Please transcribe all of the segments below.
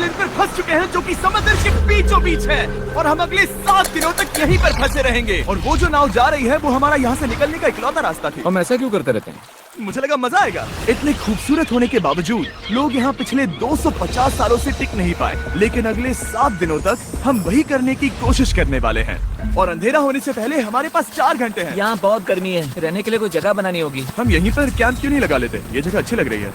Island पर फंस चुके हैं जो कि समंदर के बीचों बीच है और हम अगले 7 दिनों तक यहीं पर फंसे रहेंगे। और वो जो नाव जा रही है वो हमारा यहाँ से निकलने का इकलौता रास्ता थी। हम ऐसा क्यों करते रहते हैं? मुझे लगा मजा आएगा। इतने खूबसूरत होने के बावजूद लोग यहाँ पिछले 250 सालों से टिक नहीं पाए, लेकिन अगले 7 दिनों तक हम वही करने की कोशिश करने वाले हैं। और अंधेरा होने से पहले हमारे पास 4 घंटे हैं। यहाँ बहुत गर्मी है, रहने के लिए कोई जगह बनानी होगी। हम यहीं पर कैंप क्यों नहीं लगा लेते? ये जगह अच्छी लग रही है।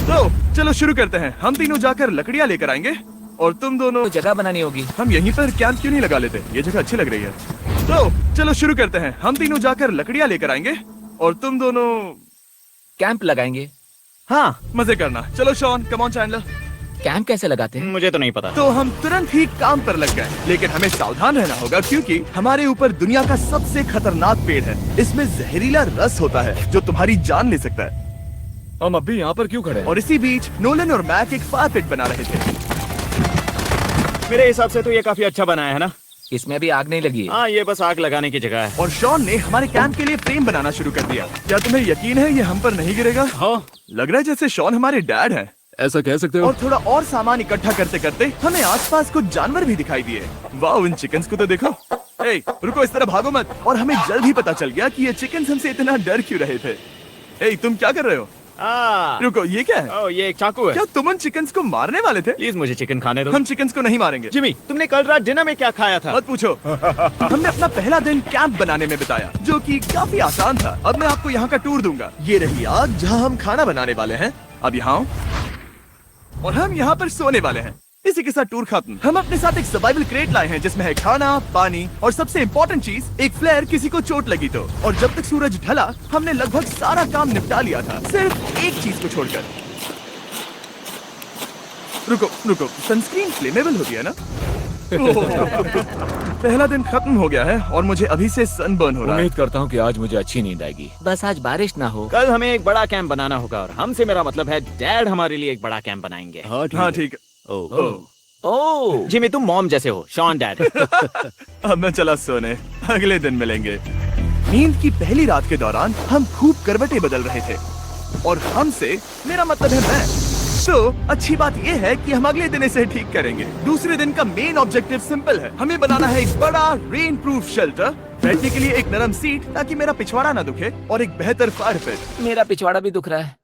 तो चलो शुरू करते हैं। हम तीनों जाकर लकड़ियाँ लेकर आएंगे और तुम दोनों कोई जगह बनानी होगी। हम यहीं पर कैंप क्यों नहीं लगा लेते? ये जगह अच्छी लग रही है। तो चलो शुरू करते हैं। हम तीनों जाकर लकड़ियाँ लेकर आएंगे और तुम दोनों कैंप लगाएंगे। हाँ, मजे करना। चलो Shawn, come on Chandler. Camp कैसे लगाते हैं? मुझे तो नहीं पता। तो हम तुरंत ही काम पर लग गए, लेकिन हमें सावधान रहना होगा क्योंकि हमारे ऊपर दुनिया का सबसे खतरनाक पेड़ है। इसमें जहरीला रस होता है जो तुम्हारी जान ले सकता है। हम अभी यहाँ पर क्यों खड़े हैं? और इसी बीच नोलन और मैक एक फायर पिट बना रहे थे। मेरे हिसाब से तो ये काफी अच्छा बनाया है ना? इसमें अभी आग नहीं लगी है। हाँ, ये बस आग लगाने की जगह है। और शॉन ने हमारे कैंप के लिए फ्रेम बनाना शुरू कर दिया। क्या तुम्हें यकीन है ये हम पर नहीं गिरेगा? हाँ, लग रहा है जैसे शॉन हमारे डैड हैं। ऐसा कह सकते हो। और थोड़ा और सामान इकट्ठा करते करते हमें आसपास कुछ जानवर भी दिखाई दिए। वाह, इन चिकन्स को तो देखो। ए, रुको, इस तरह भागो मत। और हमें जल्द ही पता चल गया कि ये चिकन्स हमसे इतना डर क्यों रहे थे। ए, तुम क्या कर रहे हो? रुको, ये क्या है? ओह, ये एक चाकू है। क्या तुम उन चिकन्स को मारने वाले थे? प्लीज मुझे चिकन खाने दो। हम चिकन्स को नहीं मारेंगे। जिमी, तुमने कल रात डिनर में क्या खाया था? मत पूछो। हमने अपना पहला दिन कैंप बनाने में बिताया, जो कि काफी आसान था। अब मैं आपको यहाँ का टूर दूंगा। ये रही आग जहाँ हम खाना बनाने वाले हैं। अब यहाँ और हम यहाँ पर सोने वाले हैं। इसी के साथ टूर खत्म। हम अपने साथ एक सर्वाइवल क्रेट लाए हैं जिसमें है खाना, पानी और सबसे इम्पोर्टेंट चीज एक फ्लेयर किसी को चोट लगी तो। और जब तक सूरज ढला हमने लगभग सारा काम निपटा लिया था, सिर्फ एक चीज को छोड़कर। रुको, सनस्क्रीन फ्लेमेबल हो गया ना? पहला दिन खत्म हो गया है और मुझे अभी से सनबर्न हो रहा है। उम्मीद करता हूँ कि आज मुझे अच्छी नींद आएगी। बस आज बारिश ना हो। कल हमें एक बड़ा कैंप बनाना होगा और हमसे मेरा मतलब है डैड हमारे लिए एक बड़ा कैंप बनाएंगे। हाँ ठीक है। ओह, जिमी, तुम मॉम जैसे हो, शॉन डैड। अब मैं चला सोने, अगले दिन मिलेंगे। नींद की पहली रात के दौरान हम खूब करवटें बदल रहे थे और हमसे मेरा मतलब है मैं। तो अच्छी बात यह है कि हम अगले दिन इसे ठीक करेंगे। दूसरे दिन का मेन ऑब्जेक्टिव सिंपल है। हमें बनाना है एक बड़ा रेन प्रूफ शेल्टर, बैठने के लिए एक नरम सीट ताकि मेरा पिछवाड़ा ना दुखे और एक बेहतर फायर पिट। मेरा पिछवाड़ा भी दुख रहा है।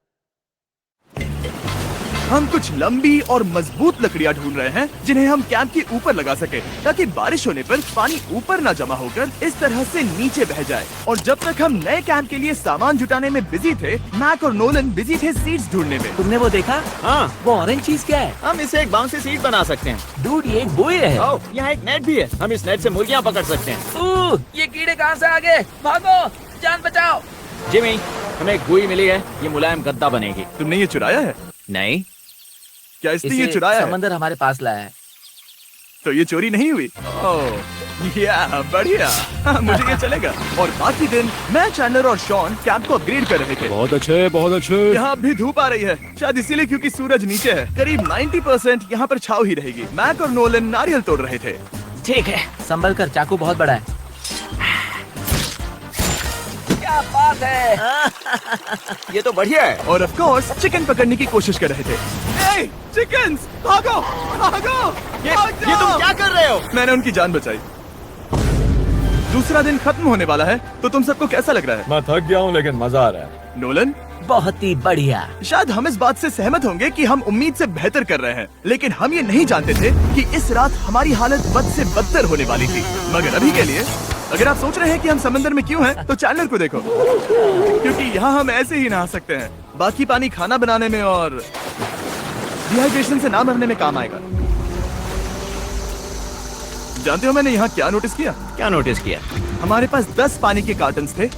हम कुछ लंबी और मजबूत लकड़ियां ढूंढ रहे हैं जिन्हें हम कैंप के ऊपर लगा सके ताकि बारिश होने पर पानी ऊपर न जमा होकर इस तरह से नीचे बह जाए। और जब तक हम नए कैंप के लिए सामान जुटाने में बिजी थे, मैक और नोलन बिजी थे सीड्स ढूंढने में। तुमने वो देखा? हाँ, वो ऑरेंज चीज क्या है? हम इसे एक बांस से सीट बना सकते हैं। डूड, ये एक बुई है। ओह, यहाँ एक नेट भी है। हम इस नेट से मुर्गियाँ पकड़ सकते हैं। ये कीड़े कहाँ से आ गए? भागो, जान बचाओ। जिमी, हमें एक बुई मिली है। ये मुलायम गद्दा बनेगी। तुमने ये चुराया है? नहीं, क्या इसलिए ये चुराया है? समंदर हमारे पास लाया है। तो ये चोरी नहीं हुई? ओह, या बढ़िया। हाँ, मुझे ये चलेगा। और बाकी दिन मैं, चैंडलर और शॉन कैंप को अपग्रेड कर रहे थे। बहुत अच्छे, बहुत अच्छे। यहाँ अब भी धूप आ रही है, शायद इसीलिए क्योंकि सूरज नीचे है। करीब 90% यहाँ पर छाव ही रहेगी। मैक और नोलन नारियल तोड़ रहे थे। ठीक है, संभल कर, चाकू बहुत बड़ा है। क्या बात है। ये तो बढ़िया है। और ऑफ कोर्स चिकन पकड़ने की कोशिश कर रहे थे। ए, चिकन्स, भागो, भागो, ये तुम क्या कर रहे हो? मैंने उनकी जान बचाई। दूसरा दिन खत्म होने वाला है, तो तुम सबको कैसा लग रहा है? मैं थक गया हूँ लेकिन मजा आ रहा है। नोलन, बहुत ही बढ़िया। शायद हम इस बात से सहमत होंगे कि हम उम्मीद से बेहतर कर रहे हैं, लेकिन हम ये नहीं जानते थे कि इस रात हमारी हालत बद से बदतर होने वाली थी। मगर अभी के लिए, अगर आप सोच रहे हैं कि हम समंदर में क्यों हैं, तो चैंडलर को देखो, क्योंकि यहाँ हम ऐसे ही नहा सकते हैं। बाकी पानी खाना बनाने में और डिहाइड्रेशन से ना मरने में काम आएगा। जानते हो मैंने यहाँ क्या नोटिस किया? क्या नोटिस किया? हमारे पास 10 पानी के कार्टन्स थे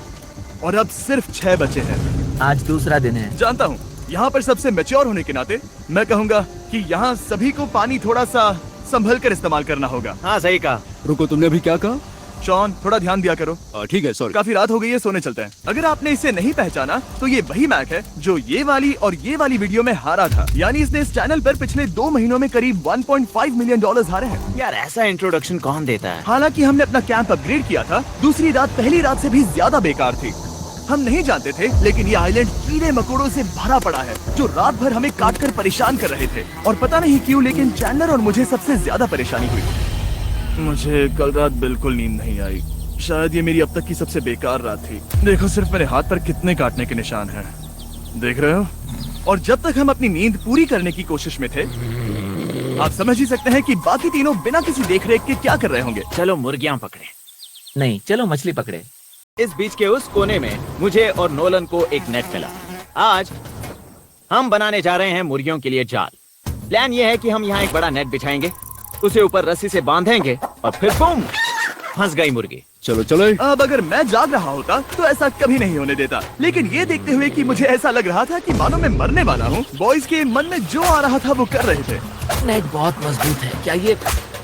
और अब सिर्फ 6 बचे हैं। आज दूसरा दिन है। जानता हूँ, यहाँ पर सबसे मैच्योर होने के नाते मैं कहूँगा कि यहाँ सभी को पानी थोड़ा सा संभल कर इस्तेमाल करना होगा। हाँ, सही कहा। रुको, तुमने अभी क्या कहा? शॉन, थोड़ा ध्यान दिया करो। ठीक है, सॉरी। काफी रात हो गई है, सोने चलते हैं। अगर आपने इसे नहीं पहचाना तो ये वही मैक है जो ये वाली और ये वाली वीडियो में हारा था। यानी इसने इस चैनल पर पिछले 2 महीनों में करीब $1.5 मिलियन हारे हैं। यार, ऐसा इंट्रोडक्शन कौन देता है? हालांकि हमने अपना कैंप अपग्रेड किया था, दूसरी रात पहली रात से भी ज्यादा बेकार थी। हम नहीं जानते थे, लेकिन ये आइलैंड कीड़े मकोड़ों से भरा पड़ा है जो रात भर हमें काट कर परेशान कर रहे थे। और पता नहीं क्यों, लेकिन चैंडलर और मुझे सबसे ज्यादा परेशानी हुई। मुझे कल रात बिल्कुल नींद नहीं आई। शायद ये मेरी अब तक की सबसे बेकार रात थी। देखो सिर्फ मेरे हाथ पर कितने काटने के निशान हैं, देख रहे हो? और जब तक हम अपनी नींद पूरी करने की कोशिश में थे, आप समझ ही सकते हैं कि बाकी तीनों बिना किसी देखरेख के क्या कर रहे होंगे। चलो मुर्गियां पकड़े। नहीं, चलो मछली पकड़े। इस बीच के उस कोने में मुझे और नोलन को एक नेट मिला। आज हम बनाने जा रहे हैं मुर्गियों के लिए जाल। प्लान ये है कि हम यहाँ एक बड़ा नेट बिछाएंगे, उसे ऊपर रस्सी से बांधेंगे और फिर बूम, फंस गई मुर्गी। चलो चलो। अब अगर मैं जाग रहा होता तो ऐसा कभी नहीं होने देता, लेकिन ये देखते हुए कि मुझे ऐसा लग रहा था कि मानो मैं मरने वाला हूँ, बॉयज के मन में जो आ रहा था वो कर रहे थे। नेट बहुत मजबूत है। क्या ये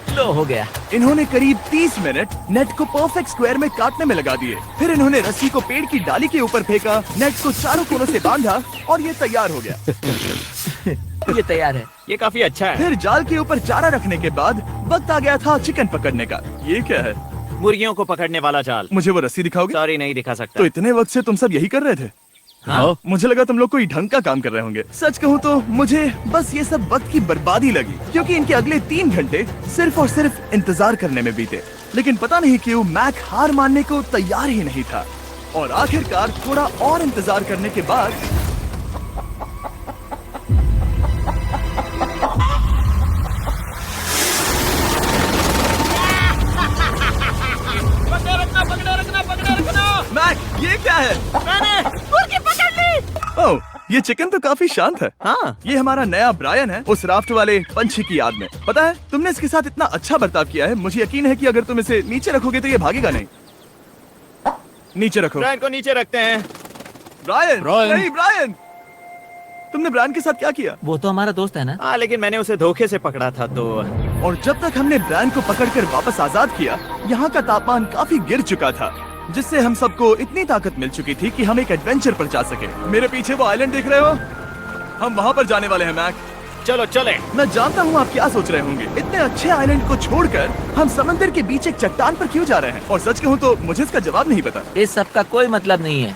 लो हो गया? इन्होंने करीब 30 मिनट नेट को परफेक्ट स्क्वायर में काटने में लगा दिए। फिर इन्होंने रस्सी को पेड़ की डाली के ऊपर फेंका, नेट को चारों कोनों से बांधा और ये तैयार हो गया। ये तैयार है। ये काफी अच्छा है। फिर जाल के ऊपर चारा रखने के बाद वक्त आ गया था चिकन पकड़ने का। ये क्या है? मुर्गियों को पकड़ने वाला जाल। मुझे वो रस्सी दिखाओगे? सॉरी, नहीं दिखा सकता। तो इतने वक्त से तुम सब यही कर रहे थे? हाँ। मुझे लगा तुम लोग कोई ढंग का काम कर रहे होंगे। सच कहूँ तो मुझे बस ये सब वक्त की बर्बादी लगी, क्योंकि इनके अगले 3 घंटे सिर्फ और सिर्फ इंतजार करने में बीते। लेकिन पता नहीं क्यों मैक हार मानने को तैयार ही नहीं था। और आखिरकार थोड़ा और इंतजार करने के बाद मैक, ये क्या है? मैंने मुर्गी पकड़ ली। ओह, ये चिकन तो काफी शांत है। हाँ। ये हमारा नया ब्रायन है, उस राफ्ट वाले पंछी की याद में। पता है, तुमने इसके साथ इतना अच्छा बर्ताव किया है, मुझे यकीन है कि अगर तुम इसे नीचे रखोगे तो ये भागेगा नहीं। नीचे रखो। ब्रायन को नीचे रखते हैं। Brian, Brian. नहीं ब्रायन, तुमने ब्रायन के साथ क्या किया? वो तो हमारा दोस्त है ना। हाँ, लेकिन मैंने उसे धोखे से पकड़ा था तो। और जब तक हमने ब्रायन को पकड़कर वापस आजाद किया, यहाँ का तापमान काफी गिर चुका था, जिससे हम सबको इतनी ताकत मिल चुकी थी कि हम एक एडवेंचर पर जा सके। मेरे पीछे वो आइलैंड देख रहे हो? हम वहाँ पर जाने वाले हैं मैक। चलो चले। मैं जानता हूँ आप क्या सोच रहे होंगे, इतने अच्छे आइलैंड को छोड़कर हम समंदर के बीच एक चट्टान पर क्यों जा रहे हैं? और सच कहूँ तो मुझे इसका जवाब नहीं पता। इस सब का कोई मतलब नहीं है।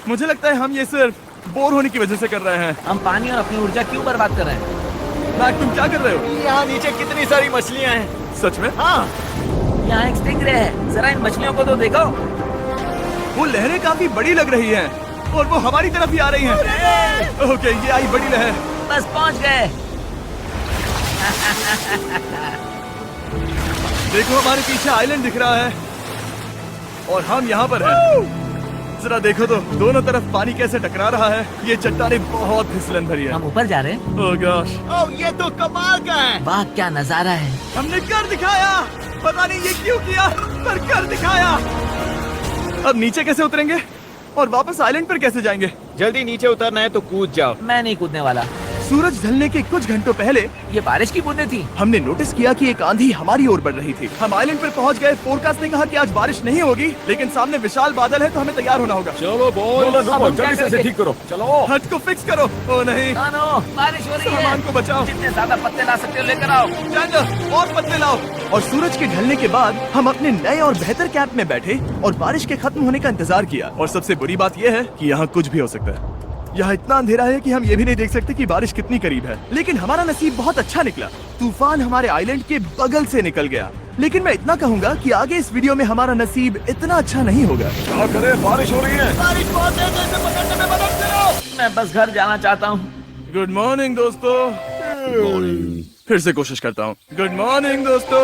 मुझे लगता है हम ये सिर्फ बोर होने की वजह से कर रहे हैं। हम पानी और अपनी ऊर्जा क्यों बर्बाद कर रहे हैं? मैक, तुम क्या कर रहे हो? यहाँ नीचे कितनी सारी मछलियाँ हैं। सच में? हाँ। यहाँ एक स्टिंगरे है, जरा इन मछलियों को तो देखो। वो लहरें काफी बड़ी लग रही हैं और वो हमारी तरफ ही आ रही हैं। ओके, ये आई बड़ी लहर। बस पहुँच गए। देखो हमारे पीछे आइलैंड दिख रहा है और हम यहाँ पर हैं। जरा देखो तो दोनों तरफ पानी कैसे टकरा रहा है। ये चट्टानें बहुत फिसलन भरी है। हम ऊपर जा रहे हैं। ओह गॉश, ओह, ये तो कमाल का है। वाह, क्या नजारा है। हमने कर दिखाया। पता नहीं ये क्यों किया, पर कर दिखाया। अब नीचे कैसे उतरेंगे और वापस आइलैंड पर कैसे जाएंगे? जल्दी नीचे उतरना है तो कूद जाओ। मैं नहीं कूदने वाला। सूरज ढलने के कुछ घंटों पहले ये बारिश की बूंदें थी। हमने नोटिस किया कि एक आंधी हमारी ओर बढ़ रही थी। हम आइलैंड पर पहुंच गए। फोरकास्ट ने कहा कि आज बारिश नहीं होगी, लेकिन सामने विशाल बादल है तो हमें तैयार होना होगा। चलो बॉय, अब हम क्या करेंगे? ठीक करो। चलो। हट को फिक्स करो। ओ नहीं, नो, बारिश हो रही है। सामान को बचाओ। जितने ज्यादा पत्ते ला सकते हो लेकर आओ। चैंडलर, और पत्ते लाओ। और सूरज के ढलने के बाद हम अपने नए और बेहतर कैंप में बैठे और बारिश के खत्म होने का इंतजार किया। और सबसे बुरी बात यह है कि यहाँ कुछ भी हो सकता है। यहाँ इतना अंधेरा है कि हम ये भी नहीं देख सकते कि बारिश कितनी करीब है। लेकिन हमारा नसीब बहुत अच्छा निकला। तूफान हमारे आइलैंड के बगल से निकल गया। लेकिन मैं इतना कहूँगा कि आगे इस वीडियो में हमारा नसीब इतना अच्छा नहीं होगा। क्या करें, बारिश हो रही है। बारिश बहुत तेज है, इसे पकड़ने में मदद करो। मैं बस घर जाना चाहता हूँ। गुड मॉर्निंग दोस्तों। फिर से कोशिश करता हूँ। गुड मॉर्निंग दोस्तों।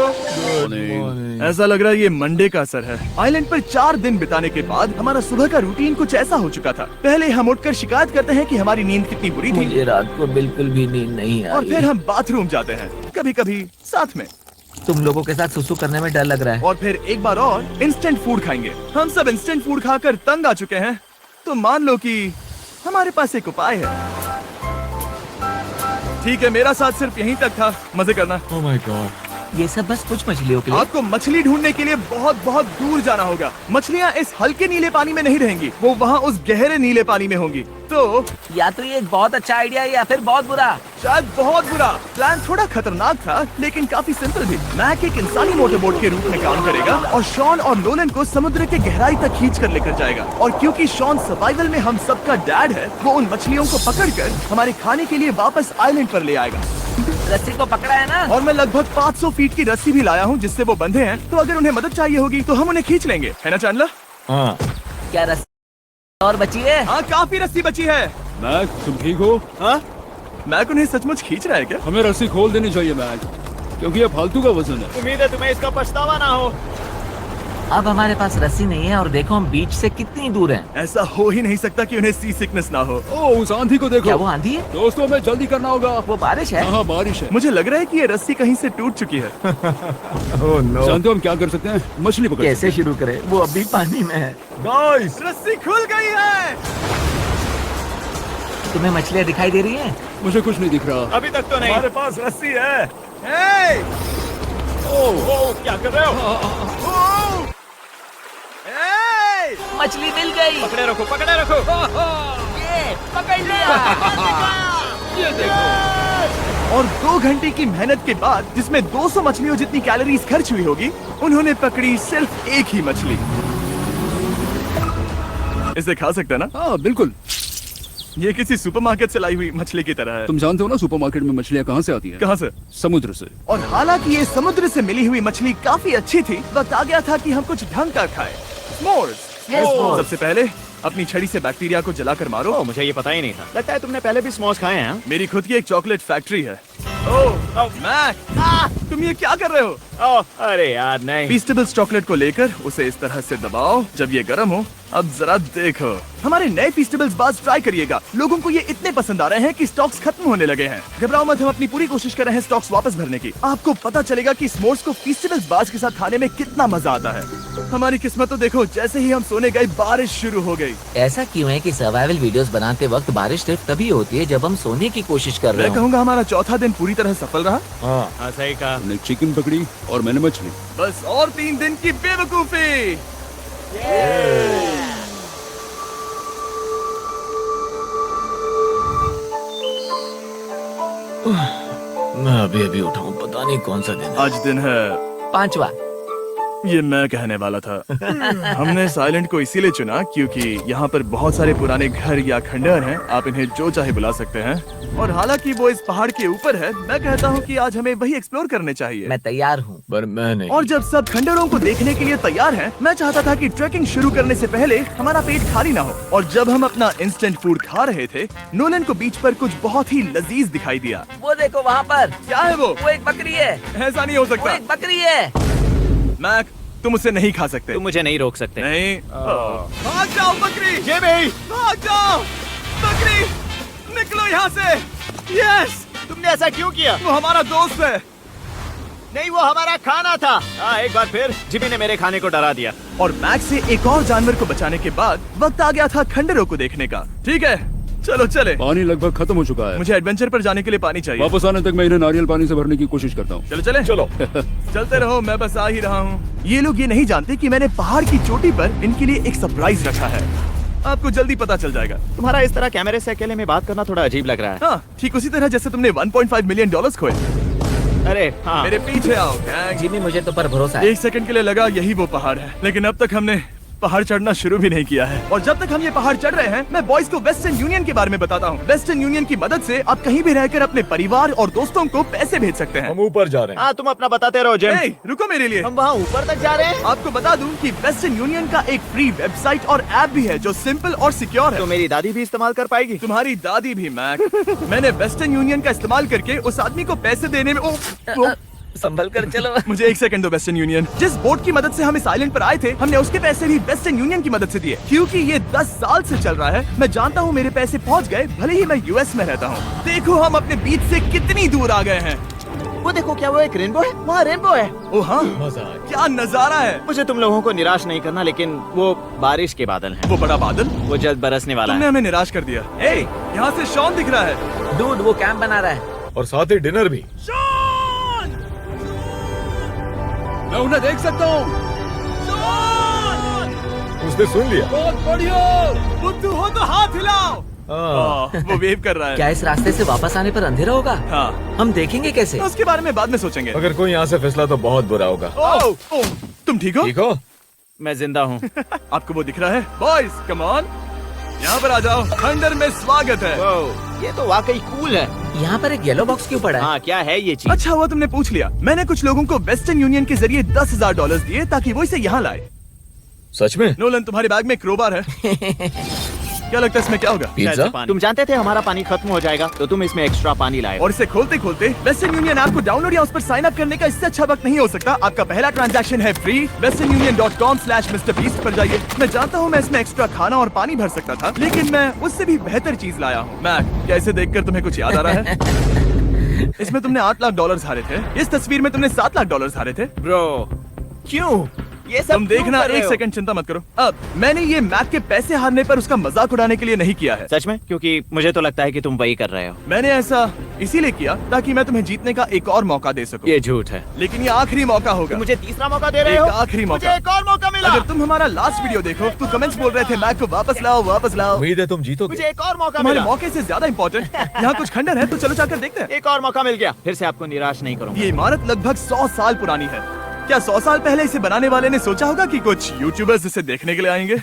ऐसा लग रहा है ये मंडे का असर है। आइलैंड पर 4 दिन बिताने के बाद हमारा सुबह का रूटीन कुछ ऐसा हो चुका था। पहले हम उठकर शिकायत करते हैं कि हमारी नींद कितनी बुरी थी, मुझे रात को बिल्कुल भी नींद नहीं और आई। फिर हम बाथरूम जाते हैं, कभी कभी साथ में। तुम लोगों के साथ सुसु करने में डर लग रहा है। और फिर एक बार और इंस्टेंट फूड खाएंगे। हम सब इंस्टेंट फूड खाकर तंग आ चुके हैं, तो मान लो कि हमारे पास एक उपाय है। ठीक है, मेरा साथ सिर्फ यहीं तक था। मजे करना। Oh my God। ये सब बस कुछ मछलियों के लिए। आपको मछली ढूंढने के लिए बहुत दूर जाना होगा। मछलियाँ इस हल्के नीले पानी में नहीं रहेंगी, वो वहाँ उस गहरे नीले पानी में होंगी। तो या तो ये एक बहुत अच्छा आइडिया है या फिर बहुत बुरा। शायद बहुत बुरा। प्लान थोड़ा खतरनाक था लेकिन काफी सिंपल भी। मैक एक इंसानी मोटरबोट के रूप में काम करेगा और शॉन और नोलन को समुद्र के गहराई तक खींच कर लेकर जाएगा। और क्योंकि शॉन सर्वाइवल में हम सबका डैड है, वो उन मछलियों को पकड़कर हमारे खाने के लिए वापस आइलैंड पर ले आएगा। रस्सी को पकड़ा है ना? और मैं लगभग 500 फीट की रस्सी भी लाया हूँ जिससे वो बंधे हैं, तो अगर उन्हें मदद चाहिए होगी तो हम उन्हें खींच लेंगे, है ना चैंडलर? हाँ। क्या रस्सी और बची है? हाँ, काफी रस्सी बची है। मैक, तुम ठीक हो? हाँ? मैक उन्हें सचमुच खींच रहा है क्या? हमें रस्सी खोल देनी चाहिए मैक, क्योंकि ये फालतू का वजन है। उम्मीद है तुम्हें इसका पछतावा ना हो। अब हमारे पास रस्सी नहीं है और देखो हम बीच से कितनी दूर हैं। ऐसा हो ही नहीं सकता कि उन्हें सी सिकनेस ना हो। ओ, उस आंधी को देखो। क्या वो आंधी है? दोस्तों, हमें जल्दी करना होगा। वो बारिश है? हाँ, बारिश है। मुझे लग रहा है कि ये रस्सी कहीं से टूट चुकी है। जानते हो हम क्या कर सकते हैं? मछली पकड़ कैसे शुरू करें? वो अभी पानी में है। गाइस, रस्सी खुल गई है। तुम्हें मछलियाँ दिखाई दे रही हैं? मुझे कुछ नहीं दिख रहा। अभी तक तो नहीं। हमारे पास रस्सी है। हे! ओ, क्या कर रहे हो? हे! मछली मिल गई। पकड़े रखो, पकड़े रखो। ये पकड़ लिया। ये देखो। और 2 घंटे की मेहनत के बाद, जिसमें 200 मछलियों जितनी कैलोरीज खर्च हुई होगी, उन्होंने पकड़ी सिर्फ एक ही मछली। इसे खा सकते हैं ना? हाँ, बिल्कुल। ये किसी सुपरमार्केट से लाई हुई मछली की तरह है। तुम जानते हो ना सुपरमार्केट में मछलियाँ कहाँ से आती हैं? कहाँ से? समुद्र से। और हालांकि ये समुद्र से मिली हुई मछली काफी अच्छी थी, वक्त आ गया था कि हम कुछ ढंग का खाएं। S'mores। S'mores। सबसे पहले अपनी छड़ी से बैक्टीरिया को जलाकर मारो। ओ, मुझे ये पता ही नहीं था। लगता है तुमने पहले भी स्मोस खाए हैं। मेरी खुद की एक चॉकलेट फैक्ट्री है। ओह मैक, तुम ये क्या कर रहे हो? ओह, अरे यार नहीं। फीस्टेबल्स चॉकलेट को लेकर उसे इस तरह से दबाओ। जब ये गर्म हो, अब जरा देखो। हमारे नए फीस्टेबल्स बार्स ट्राई करिएगा। लोगों को ये इतने पसंद आ रहे हैं कि स्टॉक्स खत्म होने लगे हैं। घबराओ मत, हम अपनी पूरी कोशिश कर रहे हैं स्टॉक्स वापस भरने की। आपको पता चलेगा कि स्मोर्स को फीस्टेबल्स बार्स के साथ खाने में कितना मजा आता है। हमारी किस्मत तो देखो, जैसे ही हम सोने गए बारिश शुरू हो गई। ऐसा क्यों है कि सर्वाइवल वीडियोस बनाते वक्त बारिश सिर्फ तभी होती है जब हम सोने की कोशिश कर रहे मैं हो? कहूँगा हमारा चौथा दिन पूरी तरह सफल रहा। हाँ, सही कहा। तुमने चिकन पकड़ी और मैंने मछली। बस और 3 दिन की बेवकूफी। मैं अभी अभी उठाऊं, पता नहीं कौन सा दिन है। आज दिन है 5वां। ये मैं कहने वाला था। हमने इस आइलैंड को इसीलिए चुना क्योंकि यहाँ पर बहुत सारे पुराने घर या खंडहर हैं। आप इन्हें जो चाहे बुला सकते हैं। और हालांकि वो इस पहाड़ के ऊपर है, मैं कहता हूँ कि आज हमें वही एक्सप्लोर करने चाहिए। मैं तैयार हूँ। पर मैं नहीं। और जब सब खंडहरों को देखने के लिए तैयार हैं, मैं चाहता था कि ट्रैकिंग शुरू करने से पहले हमारा पेट खाली ना हो। और जब हम अपना इंस्टेंट फूड खा रहे थे, नोलन को बीच पर कुछ बहुत ही लजीज दिखाई दिया। वो देखो वहाँ पर। क्या है वो? वो एक बकरी है। ऐसा नहीं हो वो सकता। एक बकरी है। मैक, तुम उसे नहीं खा सकते। तुम मुझे नहीं रोक सकते। नहीं। भाग जाओ बकरी। ये भी। भाग जाओ बकरी, निकलो यहाँ से। यस, तुमने ऐसा क्यों किया? वो हमारा दोस्त है। नहीं, वो हमारा खाना था। हाँ, एक बार फिर जिमी ने मेरे खाने को डरा दिया। और मैक से एक और जानवर को बचाने के बाद वक्त आ गया था खंडहरों को देखने का। ठीक है, चलो चले। पानी लगभग खत्म हो चुका है। मुझे एडवेंचर पर जाने के लिए पानी चाहिए। वापस आने तक मैं इन्हें नारियल पानी से भरने की कोशिश करता हूँ। चलो चले। चलो। चलते रहो, मैं बस आ ही रहा हूँ। ये लोग ये नहीं जानते कि मैंने पहाड़ की चोटी पर इनके लिए एक सरप्राइज रखा है। आपको जल्दी पता चल जाएगा। तुम्हारा इस तरह कैमरे से अकेले में बात करना थोड़ा अजीब लग रहा है। हाँ, ठीक उसी तरह जैसे तुमने $1.5 मिलियन खोए। अरे हाँ। मेरे पीछे आओ गैंग। जिमी, मुझे तो पर भरोसा है। 1 सेकंड के लिए लगा यही वो पहाड़ है, लेकिन अब तक हमने पहाड़ चढ़ना शुरू भी नहीं किया है। और जब तक हम ये पहाड़ चढ़ रहे हैं, मैं बॉयज को वेस्टर्न यूनियन के बारे में बताता हूँ। वेस्टर्न यूनियन की मदद से आप कहीं भी रहकर अपने परिवार और दोस्तों को पैसे भेज सकते हैं। हम ऊपर जा रहे हैं। हाँ, तुम अपना बताते रहो जिम। Hey, रुको मेरे लिए। हम वहाँ ऊपर तक जा रहे हैं। आपको बता दूं कि वेस्टर्न यूनियन का एक फ्री वेबसाइट और ऐप भी है जो सिंपल और सिक्योर है। तो मेरी दादी भी इस्तेमाल कर पाएगी। तुम्हारी दादी भी मैक। मैंने वेस्टर्न यूनियन का इस्तेमाल करके उस आदमी को पैसे देने में संभल कर चलो। मुझे 1 सेकंड दो। वेस्टर्न यूनियन, जिस बोट की मदद से हम इस आइलैंड पर आए थे, हमने उसके पैसे भी वेस्टर्न यूनियन की मदद से दिए। क्योंकि ये 10 साल से चल रहा है, मैं जानता हूँ मेरे पैसे पहुँच गए, भले ही मैं यूएस में रहता हूँ। देखो हम अपने बीच से कितनी दूर आ गए हैं। वो देखो, क्या वो एक रेनबो है? वहाँ रेनबो है। ओ हाँ, मजा आ गया। क्या नजारा है। मुझे तुम लोगों को निराश नहीं करना, लेकिन वो बारिश के बादल हैं। वो बड़ा बादल, वो जल्द बरसने वाला तुमने है। हमें निराश कर दिया। ए, यहाँ से शॉन दिख रहा है। डूड, वो कैंप बना रहा है। और साथ ही डिनर भी। शॉन! मैं उन्हें देख सकता हूँ। शॉन! उसने सुन लिया। बहुत बढ़िया। बुद्धू हो तो हाथ हिलाओ। वो वेव कर रहा है। क्या इस रास्ते से वापस आने पर अंधेरा होगा? हाँ, हम देखेंगे कैसे? उसके बारे में बाद में सोचेंगे। अगर कोई यहाँ से फिसला तो बहुत बुरा होगा। ओह, तुम ठीक हो? ठीक हो? मैं जिंदा हूँ। आपको वो दिख रहा है? बॉयज कम ऑन, यहाँ पर आ जाओ, थंडर में स्वागत है। ये तो वाकई कूल है। यहाँ पर एक येलो बॉक्स क्यों पड़ा है? हाँ, क्या है ये चीज? अच्छा हुआ तुमने पूछ लिया। मैंने कुछ लोगों को वेस्टर्न यूनियन के जरिए $10,000 दिए ताकि वो इसे यहाँ लाए। सच में? नोलन, तुम्हारे बैग में क्रोबार है। क्या लगता है इसमें क्या होगा? पिज्जा? तुम जानते थे हमारा पानी खत्म हो जाएगा, तो तुम इसमें एक्स्ट्रा पानी लाए। और इसे खोलते खोलते वेस्टर्न यूनियन ऐप को डाउनलोड या उस पर साइन अप करने का इससे अच्छा वक्त नहीं हो सकता। आपका पहला ट्रांजैक्शन है फ्री। westernunion.com/MrBeast पर जाइए। मैं जानता हूँ मैं इसमें एक्स्ट्रा खाना और पानी भर सकता था, लेकिन मैं उससे भी बेहतर चीज लाया हूँ। मैक, क्या इसे देखकर तुम्हें कुछ याद आ रहा है? इसमें तुमने $8 लाख हारे थे। इस तस्वीर में तुमने $7 लाख हारे थे। ब्रो, क्यों ये सब तुम क्यों देखना, कर रहे एक हो? सेकंड चिंता मत करो। अब मैंने ये मैक के पैसे हारने पर उसका मजाक उड़ाने के लिए नहीं किया है। सच में? क्योंकि मुझे तो लगता है कि तुम वही कर रहे हो। मैंने ऐसा इसीलिए किया ताकि मैं तुम्हें जीतने का एक और मौका दे सकूं। ये झूठ है। लेकिन ये आखिरी मौका होगा। तुम मुझे तीसरा मौका दे रहे हो? एक आखिरी मौका। मुझे एक और मौका मिला। अगर तुम हमारा लास्ट वीडियो देखो तो कमेंट्स बोल रहे थे मैक को वापस लाओ, वापस लाओ। उम्मीद है तुम जीतोगे। मुझे एक और मौका तुम्हारे मिला। मौके से ज्यादा इम्पोर्टेंट यहाँ कुछ खंडर है, तो चलो जाकर देखते हैं। एक और मौका मिल गया। फिर से आपको निराश नहीं करूंगा। ये इमारत लगभग 100 साल पुरानी है। क्या 100 साल पहले इसे बनाने वाले ने सोचा होगा कि कुछ यूट्यूबर्स इसे देखने के लिए आएंगे?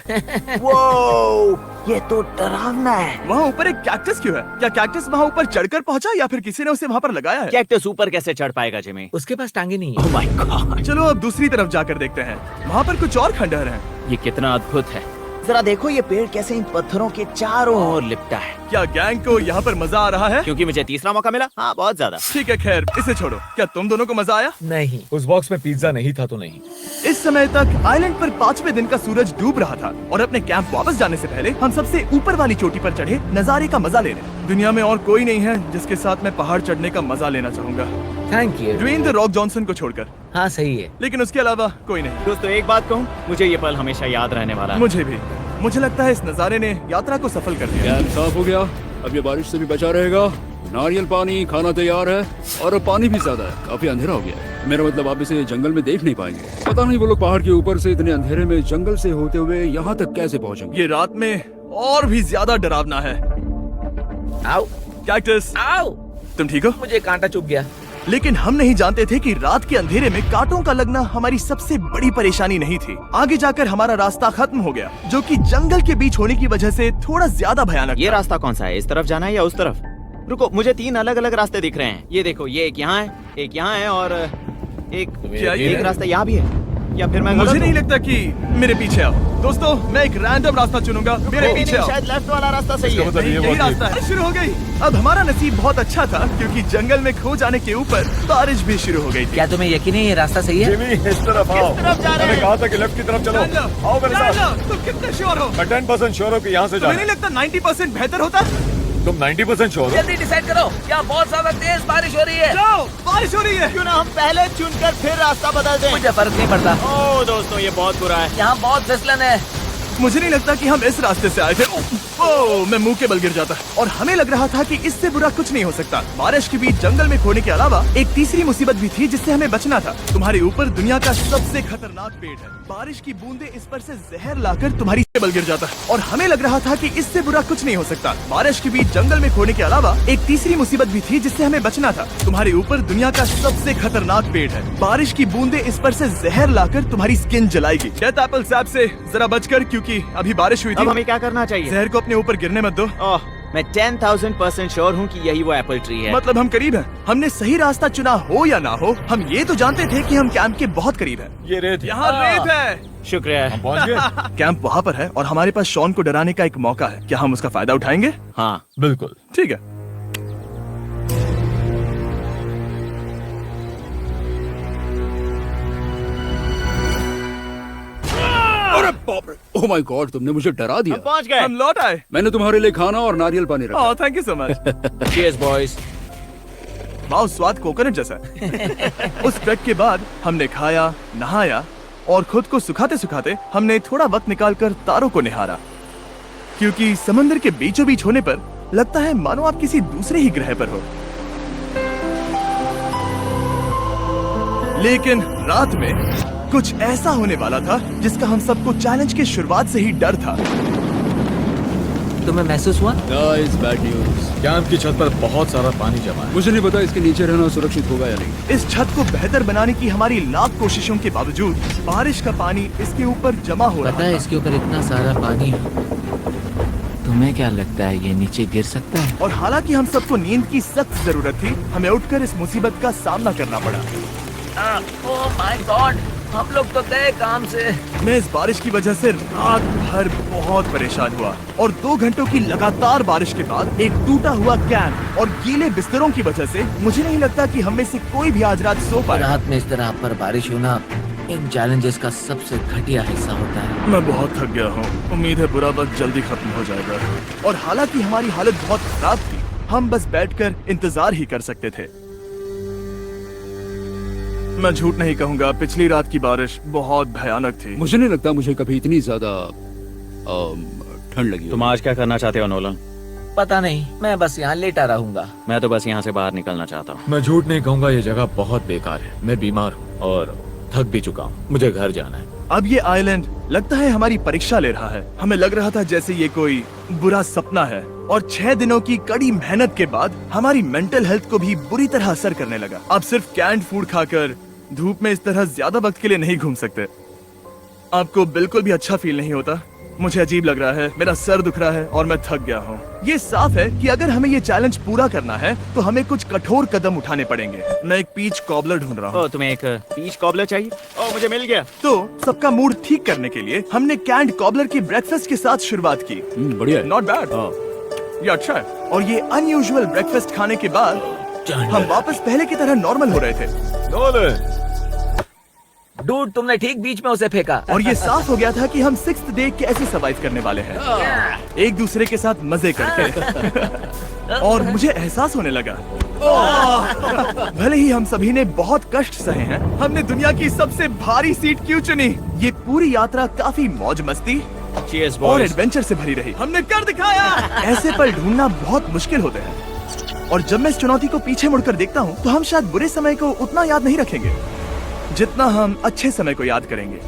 ये तो डरावना है। वहाँ ऊपर एक कैक्टस क्यों है? क्या कैक्टस वहाँ ऊपर चढ़कर पहुँचा या फिर किसी ने उसे वहाँ पर लगाया है? कैक्टस ऊपर कैसे चढ़ पाएगा जिमी? उसके पास टांगे नहीं है। ओह माय गॉड, चलो अब दूसरी तरफ जाकर देखते हैं। वहाँ पर कुछ और खंडहर हैं। ये कितना अद्भुत है। जरा देखो ये पेड़ कैसे इन पत्थरों के चारों ओर लिपटा है। क्या गैंग को यहाँ पर मजा आ रहा है? क्योंकि मुझे तीसरा मौका मिला। हाँ, बहुत ज्यादा। ठीक है, खैर इसे छोड़ो। क्या तुम दोनों को मजा आया? नहीं। उस बॉक्स में पिज्जा नहीं था तो नहीं। इस समय तक आइलैंड पर 5वें दिन का सूरज डूब रहा था और अपने कैंप वापस जाने से पहले हम सबसे ऊपर वाली चोटी पर चढ़े नजारे का मजा लेने। दुनिया में और कोई नहीं है जिसके साथ मैं पहाड़ चढ़ने का मजा लेना चाहूंगा, thank you. Dwayne the Rock Johnson को छोड़कर। हाँ सही है। लेकिन उसके अलावा कोई नहीं। दोस्तों, एक बात कहूँ, मुझे ये पल हमेशा याद रहने वाला है। मुझे भी। मुझे लगता है इस नजारे ने यात्रा को सफल कर दिया। कैंप साफ हो गया, अब ये बारिश से भी बचा रहेगा। नारियल पानी, खाना तैयार है और अब पानी भी ज्यादा है। काफी अंधेरा हो गया है। मेरा मतलब आप इसे जंगल में देख नहीं पाएंगे। पता नहीं वो लोग पहाड़ के ऊपर से इतने अंधेरे में जंगल से होते हुए यहाँ तक कैसे पहुँचेंगे। ये रात में और भी ज्यादा डरावना है। आओ कैक्टस, आओ। तुम ठीक हो? मुझे कांटा चुभ गया। लेकिन हम नहीं जानते थे कि रात के अंधेरे में कांटों का लगना हमारी सबसे बड़ी परेशानी नहीं थी। आगे जाकर हमारा रास्ता खत्म हो गया, जो कि जंगल के बीच होने की वजह से थोड़ा ज्यादा भयानक ये था। रास्ता कौन सा है? इस तरफ जाना है या उस तरफ? रुको, मुझे 3 अलग अलग रास्ते दिख रहे हैं। ये देखो, ये एक यहाँ है, एक यहाँ है और क्या ये- एक रास्ता यहाँ भी है। या फिर मैं मुझे गलत नहीं हूँ? लगता कि मेरे पीछे आओ। दोस्तों, मैं एक रैंडम रास्ता चुनूंगा, मेरे नहीं, पीछे नहीं, आओ। शायद लेफ्ट वाला रास्ता सही है। मतलब नहीं, ये यही बहुत रास्ता है। शुरू हो गई। अब हमारा नसीब बहुत अच्छा था क्योंकि जंगल में खो जाने के ऊपर बारिश भी शुरू हो गई थी। क्या तुम्हें यकीन है ये रास्ता सही है? जिमी, इस तरफ आओ। तरफ जा रहे मैंने हैं? कहा था कि लेफ्ट की तरफ चलो। जान लो, आओ मेरे जान साथ। लो, तुम कितने श्योर हो? मैं 10% श्योर हूँ कि यहाँ से तुम्हें जाना। नहीं लगता 90% बेहतर होता? तुम 90% श्योर हो? जल्दी डिसाइड करो। यहाँ बहुत ज्यादा तेज बारिश हो रही है। जाओ, बारिश हो रही है। क्यों ना हम पहले चुनकर फिर रास्ता बदल दें? मुझे फर्क नहीं पड़ता। ओह दोस्तों, ये बहुत बुरा है। यहाँ बहुत फिसलन है। मुझे नहीं लगता कि हम इस रास्ते से आए थे। ओह, मैं मुंह के बल गिर जाता। और हमें लग रहा था कि इससे बुरा कुछ नहीं हो सकता। बारिश के बीच जंगल में खोने के अलावा एक तीसरी मुसीबत भी थी जिससे हमें बचना था। तुम्हारे ऊपर दुनिया का सबसे खतरनाक पेड़ है। बारिश की बूंदें इस पर से जहर लाकर तुम्हारी बल गिर जाता है। और हमें लग रहा था कि इससे बुरा कुछ नहीं हो सकता। बारिश के बीच जंगल में खोने के अलावा एक तीसरी मुसीबत भी थी जिससे हमें बचना था। तुम्हारे ऊपर दुनिया का सबसे खतरनाक पेड़ है। बारिश की बूंदें इस पर से जहर लाकर तुम्हारी स्किन जलाएगी। डेथ एप्पल सैप से जरा बचकर, क्योंकि अभी बारिश हुई अब थी। हमें क्या करना चाहिए? जहर को अपने ऊपर गिरने मत दो। ओह, मैं 10,000% श्योर हूँ कि यही वो एप्पल ट्री है। मतलब हम करीब हैं। हमने सही रास्ता चुना हो या ना हो, हम ये तो जानते थे कि हम कैंप के बहुत करीब हैं। ये रेत है। यहाँ रेत है। शुक्रिया। हम पहुँच गए। कैंप वहाँ पर है और हमारे पास शॉन को डराने का एक मौका है। क्या हम उसका फायदा उठाएंगे? हाँ, बिल्कुल। ठीक है। अरे बाप रे, ओह माय गॉड, तुमने मुझे डरा दिया। हम पहुँच गए। हम लौट आए। मैंने तुम्हारे लिए खाना और नारियल पानी रखा। Oh, thank you so much. Cheers boys. वाह, स्वाद कोकोनट जैसा है। उस ट्रैक के बाद हमने खाया, नहाया और खुद को सुखाते सुखाते हमने थोड़ा वक्त निकालकर तारों को निहारा, क्योंकि समंदर के बीचों बीच होने पर लगता है मानो आप किसी दूसरे ही ग्रह पर हो। लेकिन रात में कुछ ऐसा होने वाला था जिसका हम सबको चैलेंज के शुरुआत से ही डर था। तुम्हें महसूस हुआ? Guys, bad news. कैंप की छत पर बहुत सारा पानी जमा है। मुझे नहीं पता इसके नीचे रहना सुरक्षित होगा या नहीं। इस छत को बेहतर बनाने की हमारी लाख कोशिशों के बावजूद बारिश का पानी इसके ऊपर जमा हो पता रहा है है। इसके ऊपर इतना सारा पानी है। तुम्हें क्या लगता है ये नीचे गिर सकता है? और हालांकि हम सबको नींद की सख्त जरूरत थी, हमें उठकर इस मुसीबत का सामना करना पड़ा। ओह माय गॉड, हम लोग तो गए काम से। मैं इस बारिश की वजह से रात भर बहुत परेशान हुआ और 2 घंटों की लगातार बारिश के बाद एक टूटा हुआ कैंप और गीले बिस्तरों की वजह से मुझे नहीं लगता कि हम में से कोई भी आज रात सो पाए। रात में इस तरह पर बारिश होना इन चैलेंजेस का सबसे घटिया हिस्सा होता है। मैं बहुत थक गया हूँ। उम्मीद है बुरा वक्त जल्दी खत्म हो जाएगा। और हालांकि हमारी हालत बहुत खराब थी, हम बस बैठकर इंतजार ही कर सकते थे। मैं झूठ नहीं कहूँगा, पिछली रात की बारिश बहुत भयानक थी। मुझे नहीं लगता मुझे कभी इतनी ज्यादा ठंड लगी तुम हो। आज क्या करना चाहते हो नोलन? पता नहीं, मैं बस यहाँ लेटा रहूंगा। मैं तो बस यहाँ से बाहर निकलना चाहता हूँ। मैं झूठ नहीं कहूंगा, ये जगह बहुत बेकार है। मैं बीमार हूँ और थक भी चुका हूँ। मुझे घर जाना है। अब ये आइलैंड लगता है हमारी परीक्षा ले रहा है। हमें लग रहा था जैसे ये कोई बुरा सपना है और 6 दिनों की कड़ी मेहनत के बाद हमारी मेंटल हेल्थ को भी बुरी तरह असर करने लगा। अब सिर्फ कैंड फूड खाकर धूप में इस तरह ज्यादा वक्त के लिए नहीं घूम सकते। आपको बिल्कुल भी अच्छा फील नहीं होता? मुझे अजीब लग रहा है, मेरा सर दुख रहा है और मैं थक गया हूँ। ये साफ है कि अगर हमें ये चैलेंज पूरा करना है तो हमें कुछ कठोर कदम उठाने पड़ेंगे। मैं एक पीच कॉबलर ढूंढ रहा हूँ। ओ, तुम्हें एक पीच कॉबलर चाहिए? ओ, मुझे मिल गया। तो सबका मूड ठीक करने के लिए हमने कैंड कॉबलर के ब्रेकफास्ट के साथ शुरुआत की। बढ़िया है। नॉट बैड, ये अच्छा है। और ये अनयूजुअल ब्रेकफास्ट खाने के बाद हम वापस पहले की तरह नॉर्मल हो रहे थे नोलन, डूड, तुमने ठीक बीच में उसे फेंका। और ये साफ हो गया था कि हम 6th डे कैसे सरवाइव करने वाले हैं, एक दूसरे के साथ मजे करके। और मुझे एहसास होने लगा, भले ही हम सभी ने बहुत कष्ट सहे हैं, हमने दुनिया की सबसे भारी सीट क्यों चुनी। ये पूरी यात्रा काफी मौज मस्ती Cheers, और boys. एडवेंचर से भरी रही। हमने कर दिखाया। ऐसे पल ढूंढना बहुत मुश्किल होते हैं और जब मैं इस चुनौती को पीछे मुड़कर देखता हूँ तो हम शायद बुरे समय को उतना याद नहीं रखेंगे जितना हम अच्छे समय को याद करेंगे।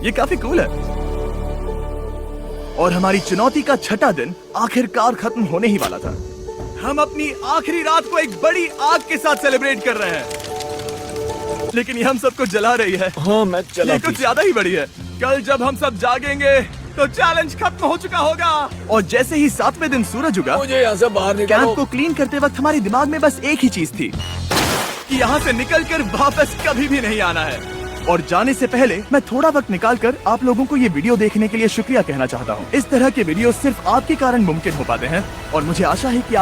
ये काफी कूल है। और हमारी चुनौती का 6ठा दिन आखिरकार खत्म होने ही वाला था। हम अपनी आखिरी रात को एक बड़ी आग के साथ सेलिब्रेट कर रहे हैं, लेकिन ये हम सबको जला रही है। हाँ मैं चला। ये कुछ ज्यादा ही बड़ी है। कल जब हम सब जागेंगे तो चैलेंज खत्म हो चुका होगा। और जैसे ही 7वें दिन सूरज उगा, मुझे यहाँ से बाहर कैंप निकालो। को क्लीन करते वक्त हमारे दिमाग में बस एक ही चीज थी कि यहाँ से निकलकर वापस कभी भी नहीं आना है। और जाने से पहले मैं थोड़ा वक्त निकालकर आप लोगों को ये वीडियो देखने के लिए शुक्रिया कहना चाहता हूँ। इस तरह के वीडियो सिर्फ आपके कारण मुमकिन हो पाते हैं और मुझे आशा है कि